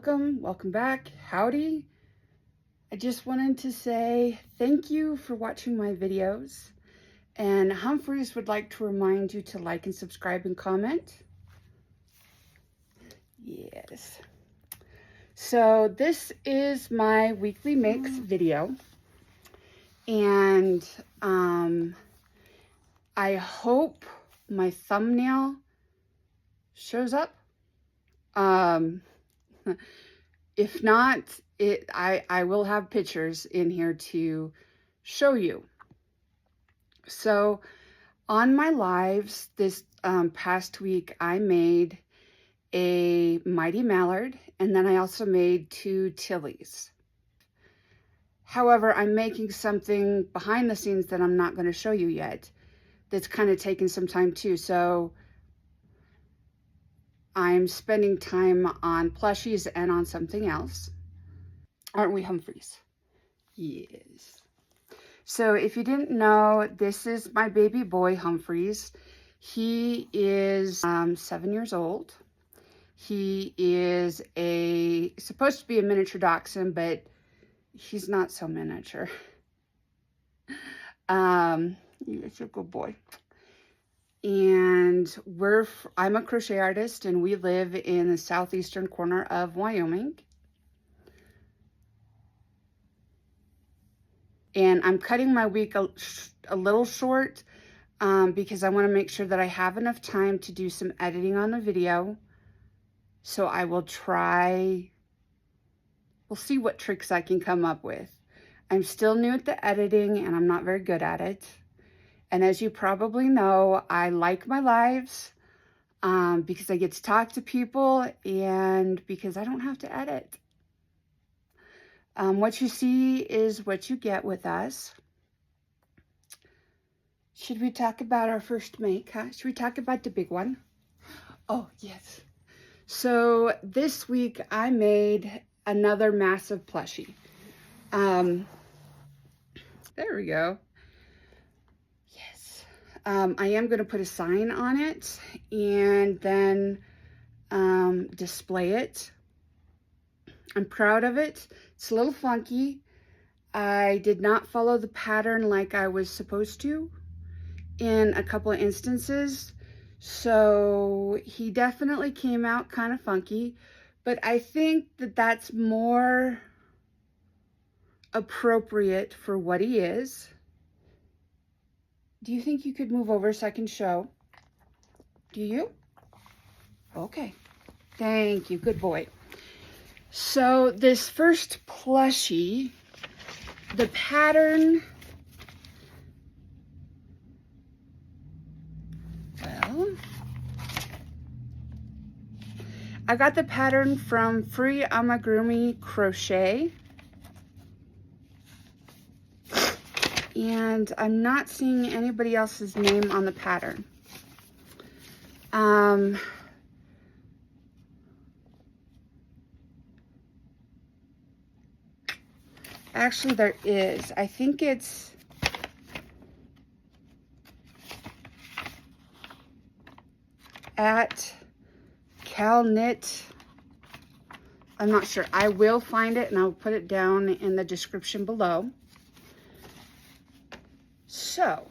welcome back, howdy. I just wanted to say thank you for watching my videos, and Humphreys would like to remind you to like and subscribe and comment. Yes. So this is my weekly mix video, and I hope my thumbnail shows up. If not, I will have pictures in here to show you. So on my lives this past week, I made a Mighty Mallard, and then I also made 2 Tillies. However, I'm making something behind the scenes that I'm not going to show you yet. That's kind of taking some time too. So I'm spending time on plushies and on something else. Aren't we, Humphreys? Yes. So if you didn't know, this is my baby boy, Humphreys. He is 7 years old. He is supposed to be a miniature dachshund, but he's not so miniature. He's a good boy. And I'm a crochet artist, and we live in the southeastern corner of Wyoming. And I'm cutting my week a little short because I want to make sure that I have enough time to do some editing on the video. So I will we'll see what tricks I can come up with. I'm still new at the editing, and I'm not very good at it. And as you probably know, I like my lives because I get to talk to people and because I don't have to edit. What you see is what you get with us. Should we talk about our first make, huh? Should we talk about the big one? Oh, yes. So this week I made another massive plushie. There we go. I am going to put a sign on it and then display it. I'm proud of it. It's a little funky. I did not follow the pattern like I was supposed to in a couple of instances. So he definitely came out kind of funky, but I think that that's more appropriate for what he is. Do you think you could move over so I can show? Do you? Okay. Thank you. Good boy. So this first plushie, the pattern, well, I got the pattern from Free Amigurumi Crochet. And I'm not seeing anybody else's name on the pattern. Actually, there is. I think it's at CalKnit. I'm not sure. I will find it and I'll put it down in the description below. So,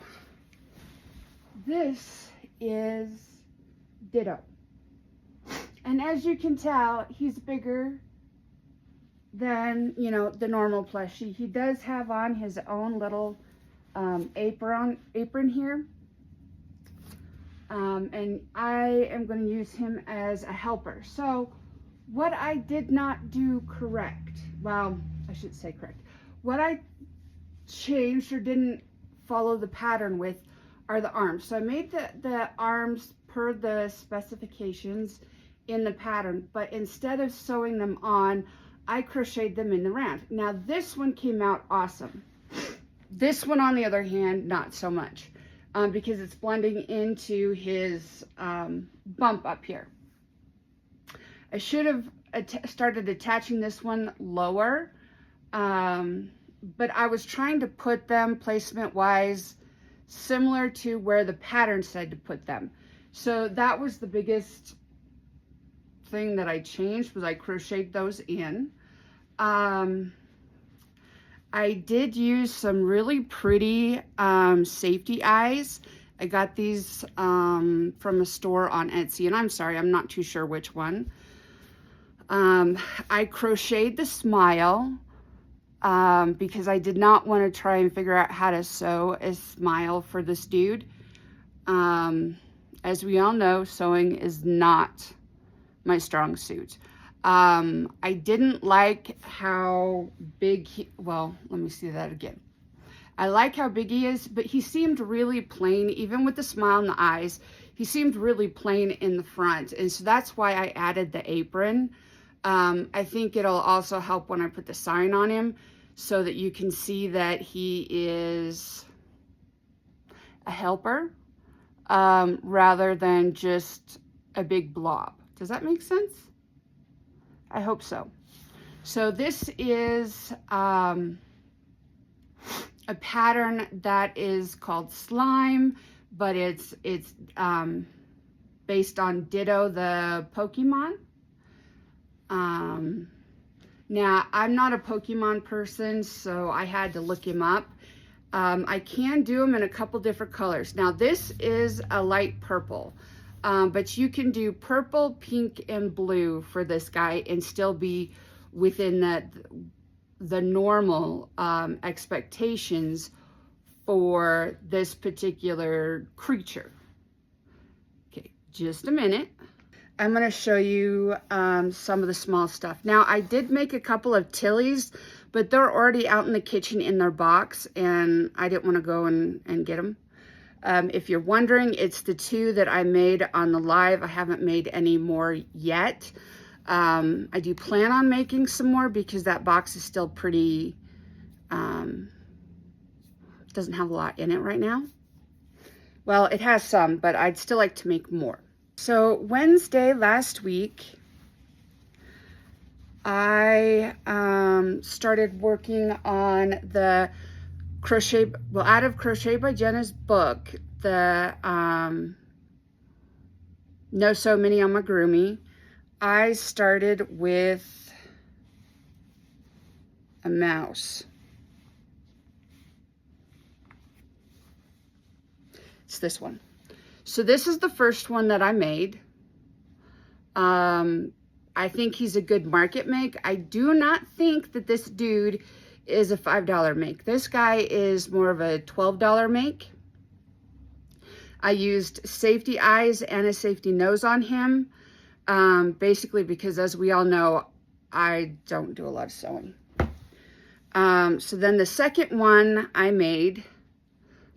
this is Ditto. And as you can tell, he's bigger than, you know, the normal plushie. He does have on his own little apron here. And I am going to use him as a helper. So, what I did not do correct, well, I should say correct, what I changed or didn't follow the pattern with are the arms. So I made the arms per the specifications in the pattern, but instead of sewing them on, I crocheted them in the round. Now this one came out awesome. This one, on the other hand, not so much, because it's blending into his bump up here. I should have started attaching this one lower, but I was trying to put them placement wise similar to where the pattern said to put them. So that was the biggest thing that I changed was I crocheted those in. I did use some really pretty safety eyes. I got these from a store on Etsy, and I'm sorry, I'm not too sure which one. I crocheted the smile because I did not want to try and figure out how to sew a smile for this dude. As we all know, sewing is not my strong suit. I didn't like how big well, let me see that again. I like how big he is, but he seemed really plain, even with the smile in the eyes. He seemed really plain in the front, and so that's why I added the apron. I think it'll also help when I put the sign on him so that you can see that he is a helper rather than just a big blob. Does that make sense? I hope so. So this is a pattern that is called Slime, but it's based on Ditto the Pokemon. Now, I'm not a Pokemon person, so I had to look him up. I can do them in a couple different colors. Now, this is a light purple. But you can do purple, pink, and blue for this guy and still be within the normal expectations for this particular creature. Okay, just a minute. I'm going to show you some of the small stuff. Now, I did make a couple of Tillies, but they're already out in the kitchen in their box, and I didn't want to go and get them. If you're wondering, it's the two that I made on the live. I haven't made any more yet. I do plan on making some more because that box is still pretty, doesn't have a lot in it right now. Well, it has some, but I'd still like to make more. So Wednesday last week, I started working on the crochet, well, out of Crochet by Jenna's book, the No Sew Mini Amigurumi. I started with a mouse. It's this one. So this is the first one that I made. I think he's a good market make. I do not think that this dude is a $5 make. This guy is more of a $12 make. I used safety eyes and a safety nose on him, basically because, as we all know, I don't do a lot of sewing. So then the second one I made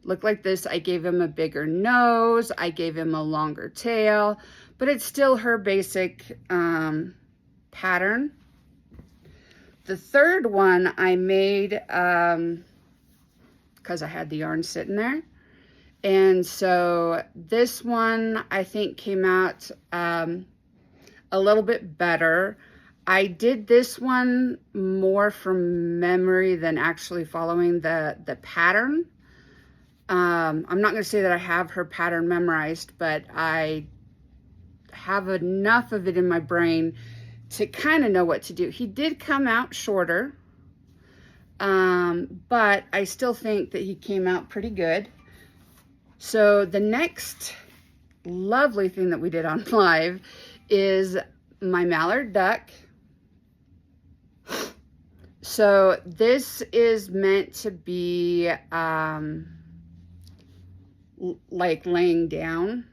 looked like this. I gave him a bigger nose. I gave him a longer tail, but it's still her basic pattern. The third one I made because I had the yarn sitting there. And so this one I think came out a little bit better. I did this one more from memory than actually following the pattern. I'm not going to say that I have her pattern memorized, but I have enough of it in my brain to kind of know what to do. He did come out shorter, but I still think that he came out pretty good. So the next lovely thing that we did on live is my mallard duck. So this is meant to be like laying down.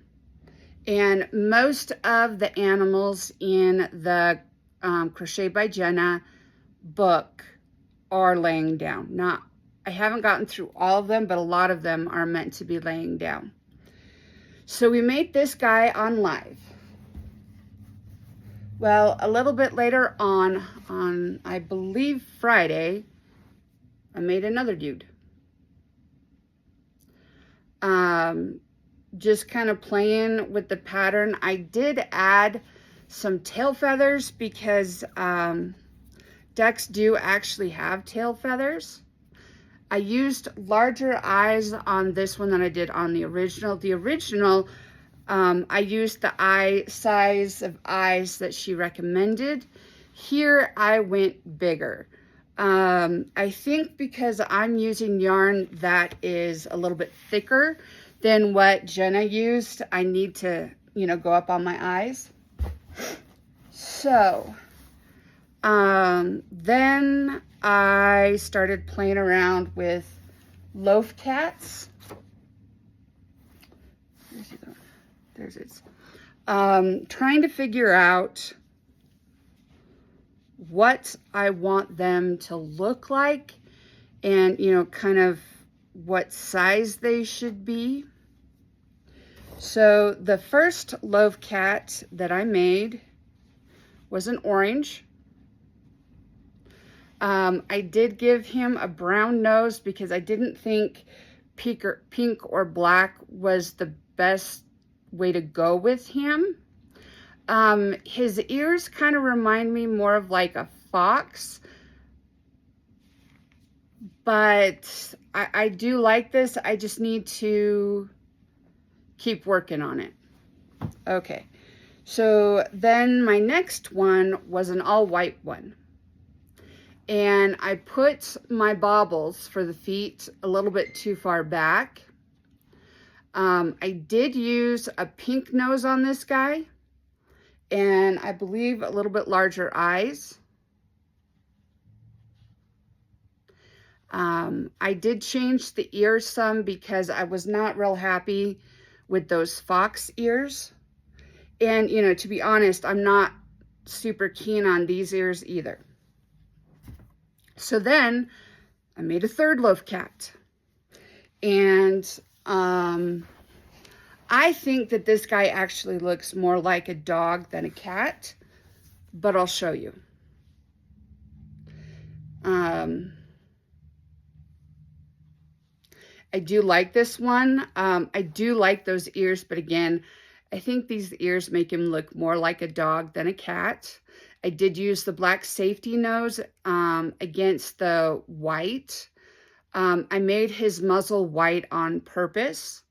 And most of the animals in the Crochet by Jenna book are laying down. I haven't gotten through all of them, but a lot of them are meant to be laying down. So we made this guy on live. Well, a little bit later on I believe Friday, I made another dude. Just kind of playing with the pattern. I did add some tail feathers because ducks do actually have tail feathers. I used larger eyes on this one than I did on the original. The original, I used the eye size of eyes that she recommended. Here I went bigger. I think because I'm using yarn that is a little bit thicker than what Jenna used, I need to, you know, go up on my eyes. So, then I started playing around with loaf cats. There's its. Trying to figure out what I want them to look like and, you know, kind of what size they should be. So the first loaf cat that I made was an orange. I did give him a brown nose because I didn't think pink or black was the best way to go with him. His ears kind of remind me more of like a fox, but I do like this. I just need to keep working on it. Okay, so then my next one was an all white one. And I put my baubles for the feet a little bit too far back. I did use a pink nose on this guy, and I believe a little bit larger eyes. I did change the ears some because I was not real happy with those fox ears. And, you know, to be honest, I'm not super keen on these ears either. So then I made a third loaf cat. And I think that this guy actually looks more like a dog than a cat, but I'll show you. I do like this one. I do like those ears, but again, I think these ears make him look more like a dog than a cat. I did use the black safety nose against the white. I made his muzzle white on purpose.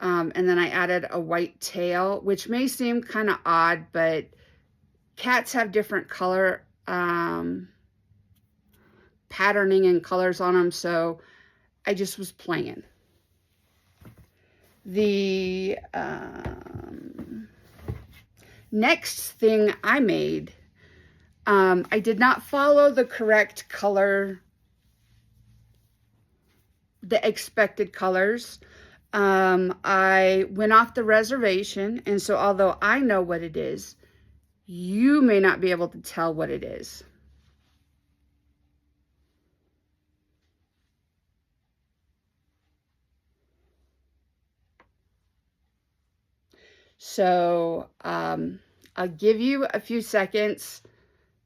And then I added a white tail, which may seem kind of odd, but cats have different color patterning and colors on them, so I just was playing. The next thing I made, I did not follow the correct color, the expected colors. I went off the reservation, and so although I know what it is, you may not be able to tell what it is. So I'll give you a few seconds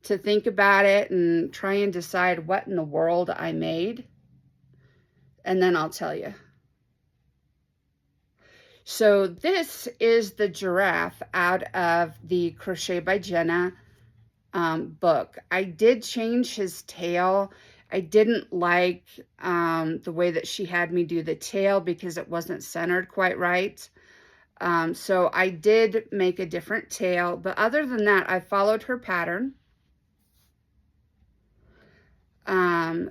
to think about it and try and decide what in the world I made, and then I'll tell you. So this is the giraffe out of the Crochet by Jenna book. I did change his tail. I didn't like the way that she had me do the tail because it wasn't centered quite right. So I did make a different tail, but other than that, I followed her pattern.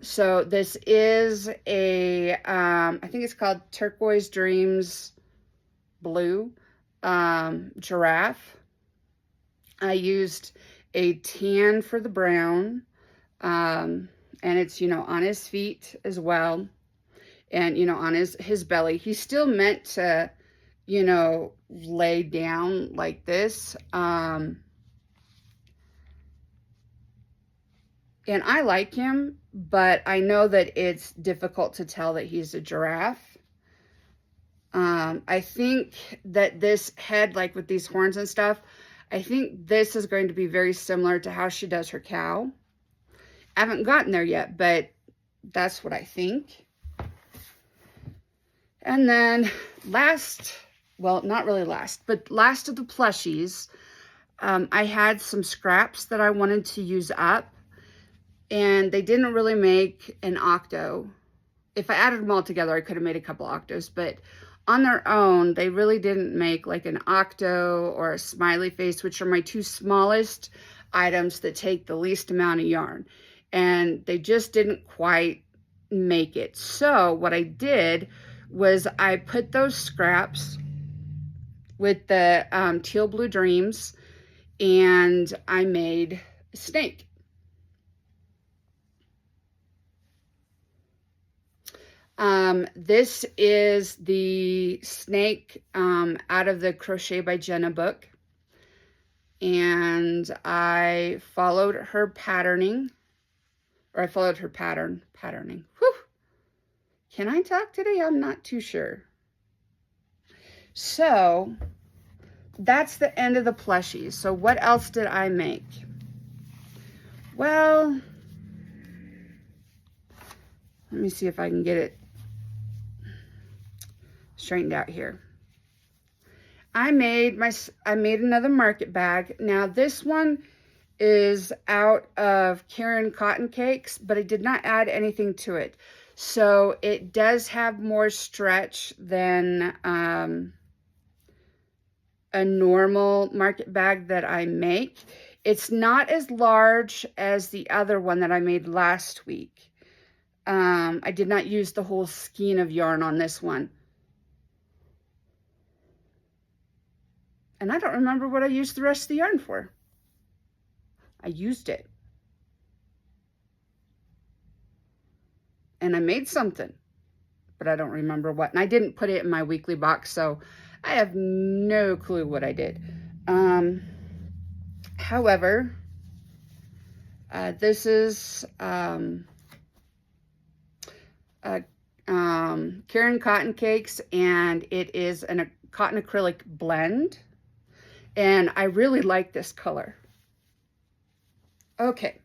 So this is a, I think it's called Turquoise Dreams Blue giraffe. I used a tan for the brown, and it's, you know, on his feet as well, and, you know, on his belly. He's still meant to, you know, lay down like this. And I like him, but I know that it's difficult to tell that he's a giraffe. I think that this head, like with these horns and stuff, I think this is going to be very similar to how she does her cow. I haven't gotten there yet, but that's what I think. And then last, well, not really last, but last of the plushies, I had some scraps that I wanted to use up, and they didn't really make an octo. If I added them all together, I could have made a couple octos, but on their own, they really didn't make like an octo or a smiley face, which are my two smallest items that take the least amount of yarn. And they just didn't quite make it. So what I did was I put those scraps with the Teal Blue Dreams, and I made a snake. This is the snake out of the Crochet by Jenna book, and I followed her patterning, or I followed her patterning. Whew. Can I talk today? I'm not too sure. So that's the end of the plushies. So what else did I make? Well, let me see if I can get it straightened out here. I made another market bag. Now this one is out of Caron Cotton Cakes, but I did not add anything to it. So it does have more stretch than a normal market bag that I make. It's not as large as the other one that I made last week. I did not use the whole skein of yarn on this one. And I don't remember what I used the rest of the yarn for. I used it. And I made something, but I don't remember what. And I didn't put it in my weekly box, so I have no clue what I did. However, this is Caron Cotton Cakes, and it is a cotton acrylic blend. And I really like this color. Okay.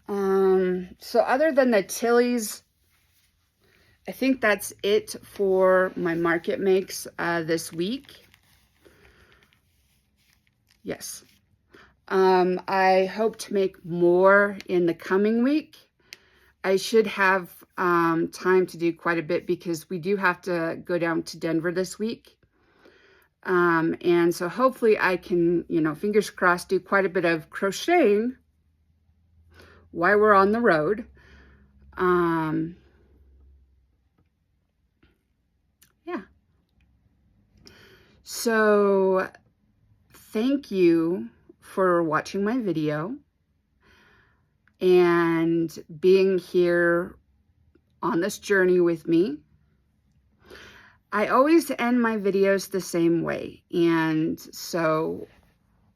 So other than the Tilly's, I think that's it for my market makes this week. Yes. I hope to make more in the coming week. I should have time to do quite a bit because we do have to go down to Denver this week. And so hopefully I can, fingers crossed, do quite a bit of crocheting while we're on the road. Yeah. So thank you for watching my video and being here on this journey with me. I always end my videos the same way, and so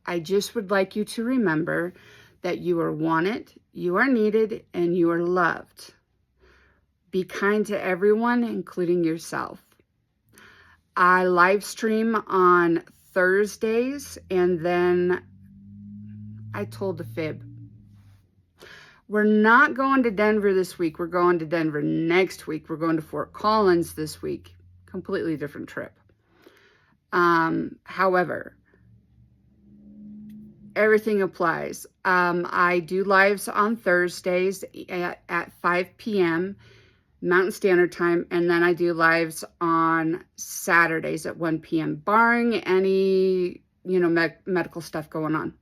I just would like you to remember that you are wanted, you are needed, and you are loved. Be kind to everyone, including yourself. I live stream on Thursdays, and then I told a fib. We're not going to Denver this week. We're going to Denver next week. We're going to Fort Collins this week. Completely different trip. However, everything applies. I do lives on Thursdays at 5 p.m. Mountain Standard Time, and then I do lives on Saturdays at 1 p.m. barring any, medical stuff going on.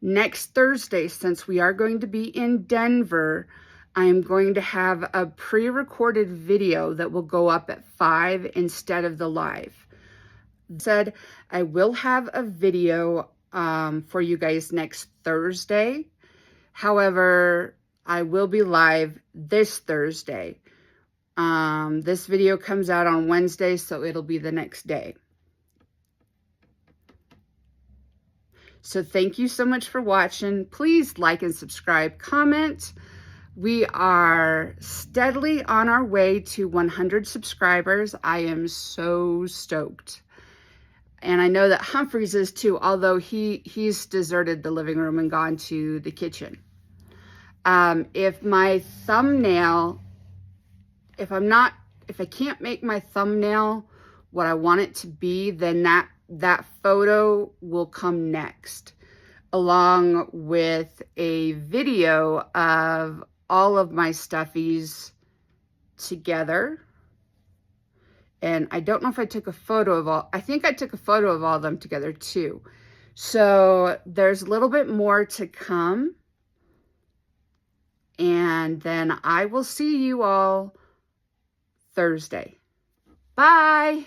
Next Thursday, since we are going to be in Denver, I'm going to have a pre-recorded video that will go up at 5 instead of the live. Said I will have a video for you guys next Thursday. However, I will be live this Thursday. This video comes out on Wednesday, so it'll be the next day. So thank you so much for watching. Please like and subscribe, comment. We are steadily on our way to 100 subscribers. I am so stoked. And I know that Humphreys is too, although he's deserted the living room and gone to the kitchen. If my thumbnail, if I can't make my thumbnail what I want it to be, then that photo will come next, along with a video of all of my stuffies together. And I don't know if I took a photo of all, I think I took a photo of all of them together too. So there's a little bit more to come. And then I will see you all Thursday. Bye.